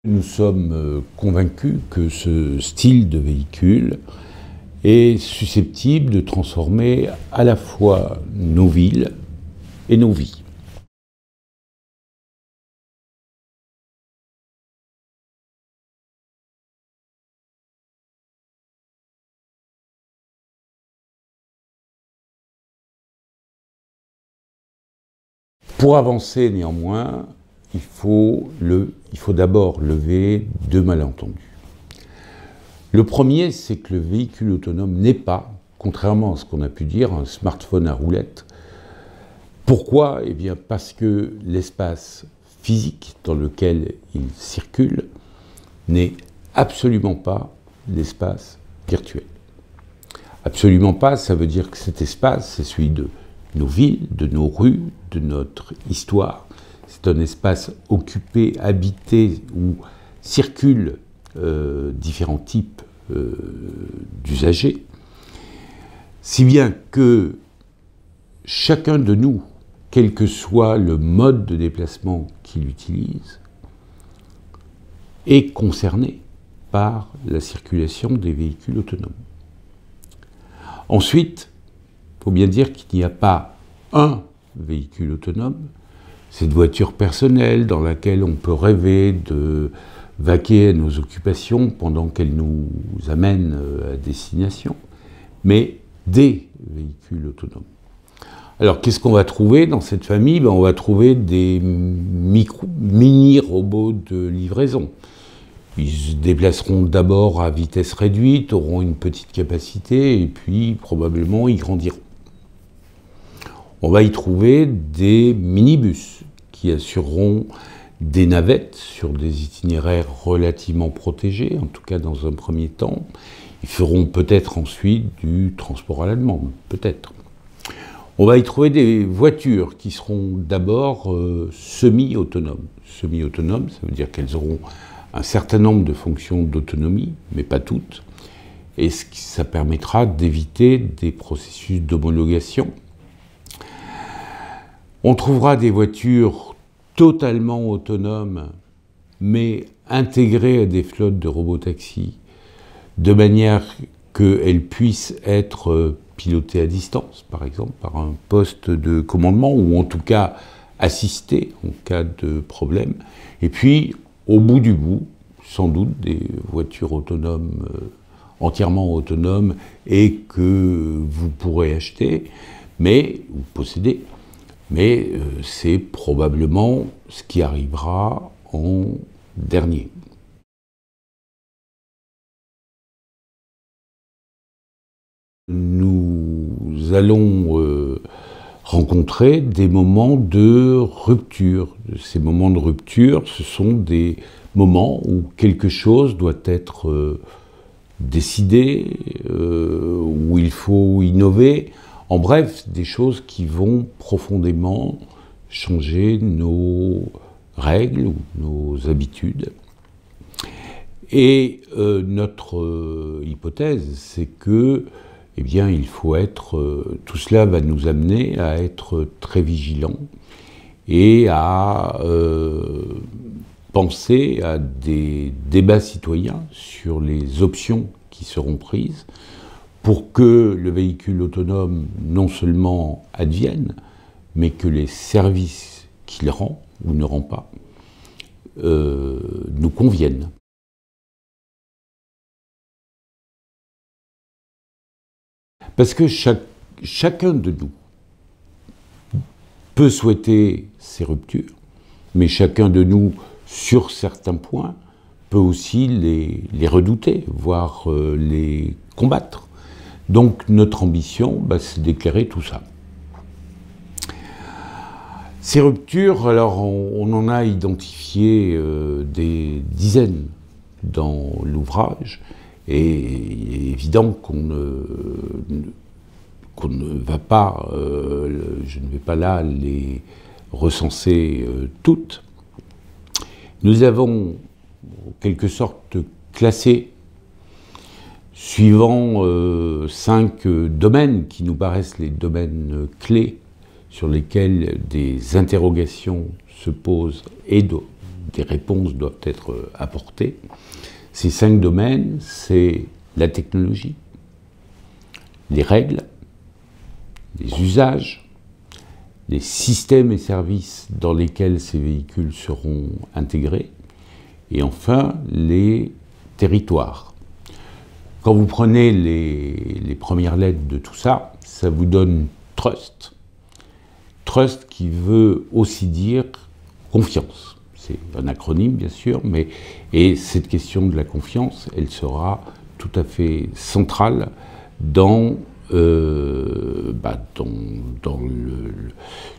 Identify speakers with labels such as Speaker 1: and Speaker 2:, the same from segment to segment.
Speaker 1: Nous sommes convaincus que ce style de véhicule est susceptible de transformer à la fois nos villes et nos vies. Pour avancer néanmoins, il faut d'abord lever deux malentendus. Le premier, c'est que le véhicule autonome n'est pas, contrairement à ce qu'on a pu dire, un smartphone à roulettes. Pourquoi ? Eh bien parce que l'espace physique dans lequel il circule n'est absolument pas l'espace virtuel. Absolument pas, ça veut dire que cet espace, c'est celui de nos villes, de nos rues, de notre histoire. C'est un espace occupé, habité, où circulent différents types d'usagers, si bien que chacun de nous, quel que soit le mode de déplacement qu'il utilise, est concerné par la circulation des véhicules autonomes. Ensuite, il faut bien dire qu'il n'y a pas un véhicule autonome, cette voiture personnelle dans laquelle on peut rêver de vaquer à nos occupations pendant qu'elle nous amène à destination, mais des véhicules autonomes. Alors, qu'est-ce qu'on va trouver dans cette famille ? On va trouver des mini-robots de livraison. Ils se déplaceront d'abord à vitesse réduite, auront une petite capacité, et puis probablement ils grandiront. On va y trouver des minibus qui assureront des navettes sur des itinéraires relativement protégés, en tout cas dans un premier temps. Ils feront peut-être ensuite du transport à la demande, peut-être. On va y trouver des voitures qui seront d'abord semi-autonomes. Semi-autonomes, ça veut dire qu'elles auront un certain nombre de fonctions d'autonomie, mais pas toutes. Et ça permettra d'éviter des processus d'homologation. On trouvera des voitures totalement autonomes, mais intégrées à des flottes de robotaxis, de manière qu'elles puissent être pilotées à distance, par exemple, par un poste de commandement, ou en tout cas assistées en cas de problème. Et puis, au bout du bout, sans doute des voitures autonomes, entièrement autonomes, et que vous pourrez acheter, ou posséder, mais c'est probablement ce qui arrivera en dernier. Nous allons rencontrer des moments de rupture. Ces moments de rupture, ce sont des moments où quelque chose doit être décidé, où il faut innover. En bref, des choses qui vont profondément changer nos règles ou nos habitudes. Et notre hypothèse, c'est que, eh bien, il faut être... tout cela va nous amener à être très vigilants et à penser à des débats citoyens sur les options qui seront prises pour que le véhicule autonome non seulement advienne, mais que les services qu'il rend ou ne rend pas nous conviennent. Parce que chacun de nous peut souhaiter ces ruptures, mais chacun de nous, sur certains points, peut aussi les redouter, voire les combattre. Donc notre ambition, c'est d'éclairer tout ça. Ces ruptures, alors on en a identifié des dizaines dans l'ouvrage, et il est évident qu'on ne va pas, je ne vais pas là les recenser toutes. Nous avons en quelque sorte classé, suivant 5 domaines qui nous paraissent les domaines clés sur lesquels des interrogations se posent et des réponses doivent être apportées. Ces 5 domaines, c'est la technologie, les règles, les usages, les systèmes et services dans lesquels ces véhicules seront intégrés, et enfin les territoires. Quand vous prenez les premières lettres de tout ça, ça vous donne trust. Trust qui veut aussi dire confiance. C'est un acronyme bien sûr, et cette question de la confiance, elle sera tout à fait centrale dans le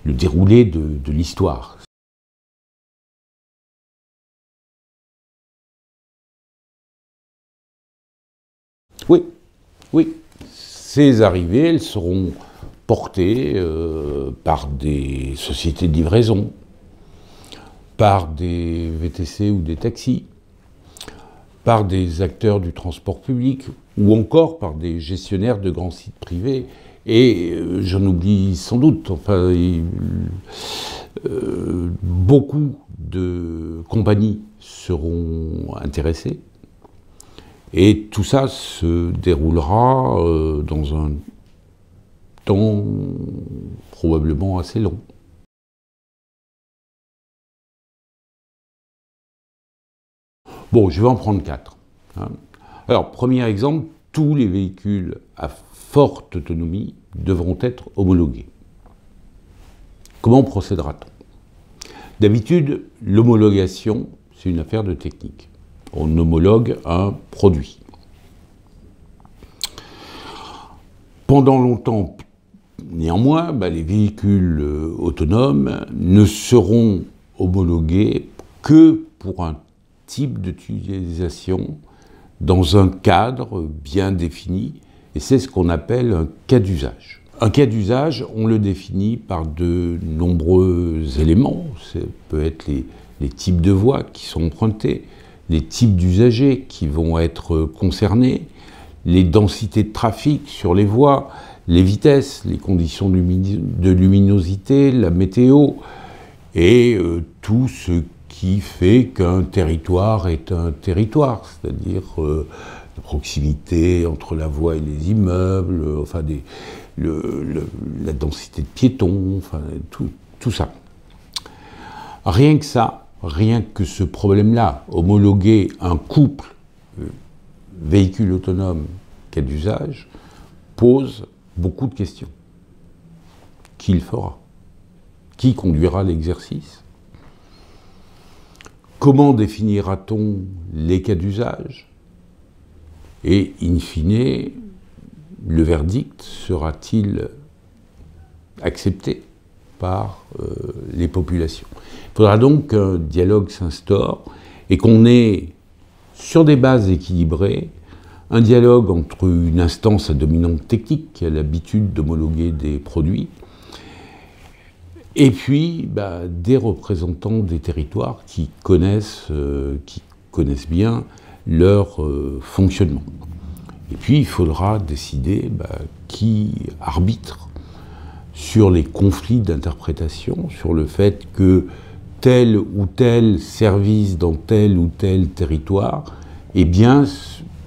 Speaker 1: déroulé de l'histoire. Oui, oui. Ces arrivées, elles seront portées par des sociétés de livraison, par des VTC ou des taxis, par des acteurs du transport public, ou encore par des gestionnaires de grands sites privés. Et j'en oublie sans doute, enfin, beaucoup de compagnies seront intéressées. Et tout ça se déroulera dans un temps probablement assez long. Bon, je vais en prendre 4. Alors, premier exemple, tous les véhicules à forte autonomie devront être homologués. Comment procédera-t-on? D'habitude, l'homologation, c'est une affaire de technique. On homologue un produit. Pendant longtemps, néanmoins, les véhicules autonomes ne seront homologués que pour un type d'utilisation dans un cadre bien défini, et c'est ce qu'on appelle un cas d'usage. Un cas d'usage, on le définit par de nombreux éléments. Ça peut être les types de voies qui sont empruntés, les types d'usagers qui vont être concernés, les densités de trafic sur les voies, les vitesses, les conditions de luminosité, la météo, et tout ce qui fait qu'un territoire est un territoire, c'est-à-dire la proximité entre la voie et les immeubles, enfin la densité de piétons, enfin tout ça. Rien que ça, rien que ce problème-là, homologuer un couple véhicule autonome cas d'usage, pose beaucoup de questions. Qui le fera? Qui conduira l'exercice? Comment définira-t-on les cas d'usage? Et, in fine, le verdict sera-t-il accepté par les populations? Il faudra donc qu'un dialogue s'instaure et qu'on ait, sur des bases équilibrées, un dialogue entre une instance à dominante technique qui a l'habitude d'homologuer des produits et puis des représentants des territoires qui connaissent bien leur fonctionnement. Et puis il faudra décider qui arbitre sur les conflits d'interprétation, sur le fait que tel ou tel service dans tel ou tel territoire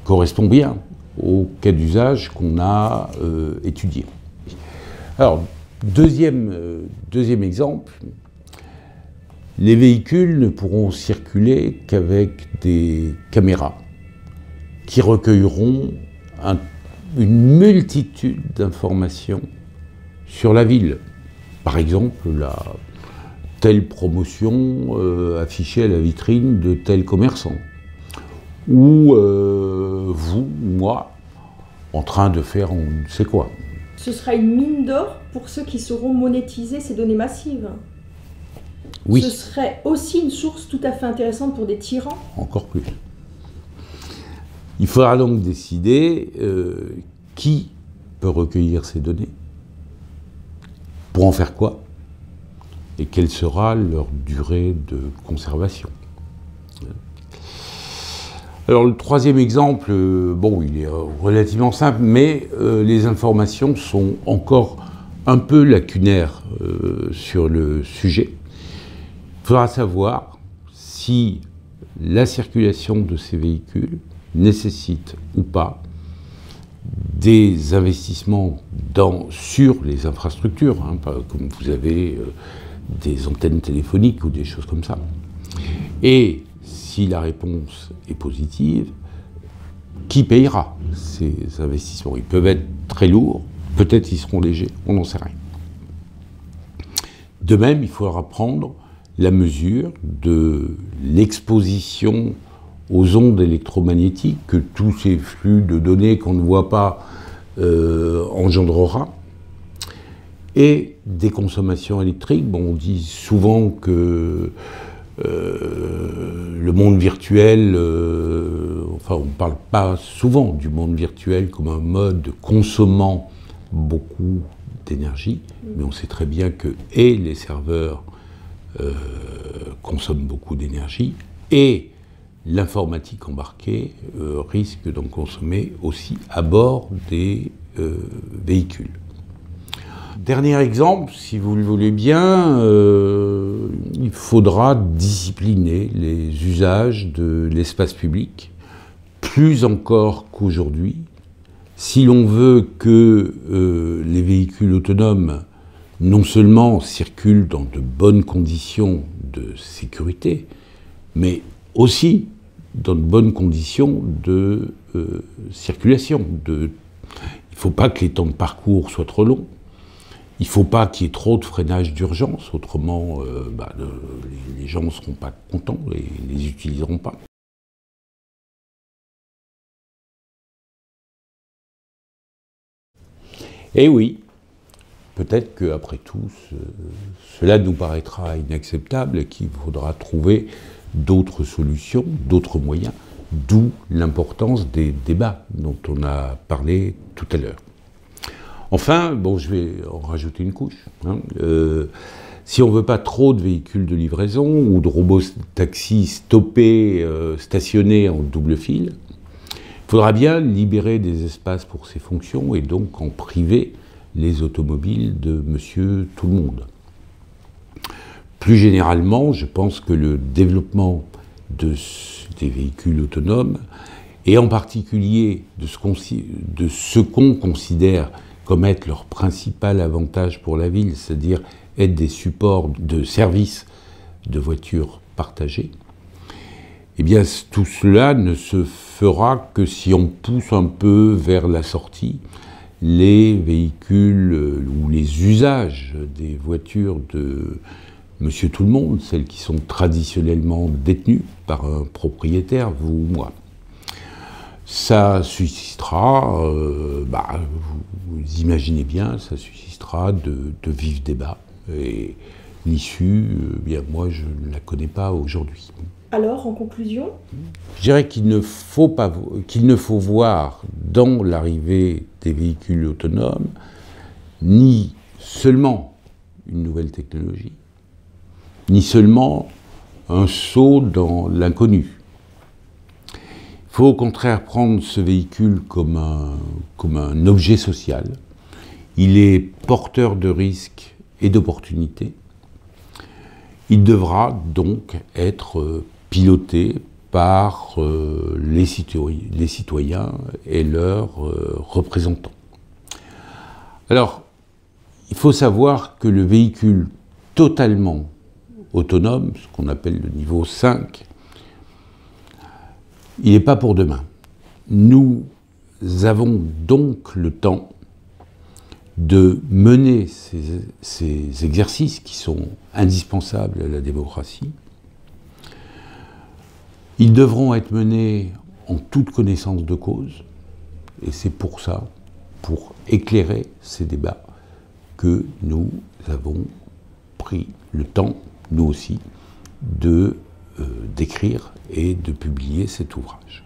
Speaker 1: correspond bien au cas d'usage qu'on a étudié. Alors, deuxième exemple, les véhicules ne pourront circuler qu'avec des caméras qui recueilleront une multitude d'informations sur la ville. Par exemple, telle promotion affichée à la vitrine de tel commerçant. Ou vous, moi, en train de faire on ne sait quoi.
Speaker 2: Ce sera une mine d'or pour ceux qui sauront monétiser ces données massives.
Speaker 1: Oui.
Speaker 2: Ce serait aussi une source tout à fait intéressante pour des tyrans.
Speaker 1: Encore plus. Il faudra donc décider qui peut recueillir ces données, pour en faire quoi, et quelle sera leur durée de conservation. Alors le troisième exemple, il est relativement simple, mais les informations sont encore un peu lacunaires sur le sujet. Il faudra savoir si la circulation de ces véhicules nécessite ou pas des investissements sur les infrastructures, hein, comme vous avez des antennes téléphoniques ou des choses comme ça. Et si la réponse est positive, qui payera ces investissements? Ils peuvent être très lourds, peut-être ils seront légers, on n'en sait rien. De même, il faudra prendre la mesure de l'exposition aux ondes électromagnétiques que tous ces flux de données qu'on ne voit pas engendrera, et des consommations électriques. Bon, on dit souvent que le monde virtuel, enfin on ne parle pas souvent du monde virtuel comme un mode consommant beaucoup d'énergie, mais on sait très bien que les serveurs consomment beaucoup d'énergie, et l'informatique embarquée risque d'en consommer aussi à bord des véhicules. Dernier exemple, si vous le voulez bien, il faudra discipliner les usages de l'espace public, plus encore qu'aujourd'hui, si l'on veut que les véhicules autonomes non seulement circulent dans de bonnes conditions de sécurité, mais aussi dans de bonnes conditions de circulation. Il ne faut pas que les temps de parcours soient trop longs. Il ne faut pas qu'il y ait trop de freinage d'urgence, autrement les gens ne seront pas contents et ne les utiliseront pas. Et oui, peut-être qu'après tout, cela nous paraîtra inacceptable et qu'il faudra trouver d'autres solutions, d'autres moyens, d'où l'importance des débats dont on a parlé tout à l'heure. Enfin, bon, je vais en rajouter une couche. Hein. Si on ne veut pas trop de véhicules de livraison ou de robots taxis stoppés, stationnés en double file, il faudra bien libérer des espaces pour ces fonctions et donc en priver les automobiles de Monsieur Tout-le-Monde. Plus généralement, je pense que le développement des véhicules autonomes, et en particulier de ce qu'on considère comme être leur principal avantage pour la ville, c'est-à-dire être des supports de services de voitures partagées, eh bien tout cela ne se fera que si on pousse un peu vers la sortie les véhicules ou les usages des voitures de Monsieur Tout-le-Monde, celles qui sont traditionnellement détenues par un propriétaire, vous ou moi. Ça suscitera, vous imaginez bien, ça suscitera de vifs débats. Et l'issue, bien moi, je ne la connais pas aujourd'hui.
Speaker 2: Alors, en conclusion ?
Speaker 1: Je dirais qu'il ne faut voir dans l'arrivée des véhicules autonomes ni seulement une nouvelle technologie, ni seulement un saut dans l'inconnu. Il faut au contraire prendre ce véhicule comme un objet social. Il est porteur de risques et d'opportunités. Il devra donc être piloté par les citoyens et leurs représentants. Alors, il faut savoir que le véhicule totalement autonome, ce qu'on appelle le niveau 5, il n'est pas pour demain. Nous avons donc le temps de mener ces exercices qui sont indispensables à la démocratie. Ils devront être menés en toute connaissance de cause, et c'est pour ça, pour éclairer ces débats, que nous avons pris le temps, nous aussi, d'écrire et de publier cet ouvrage.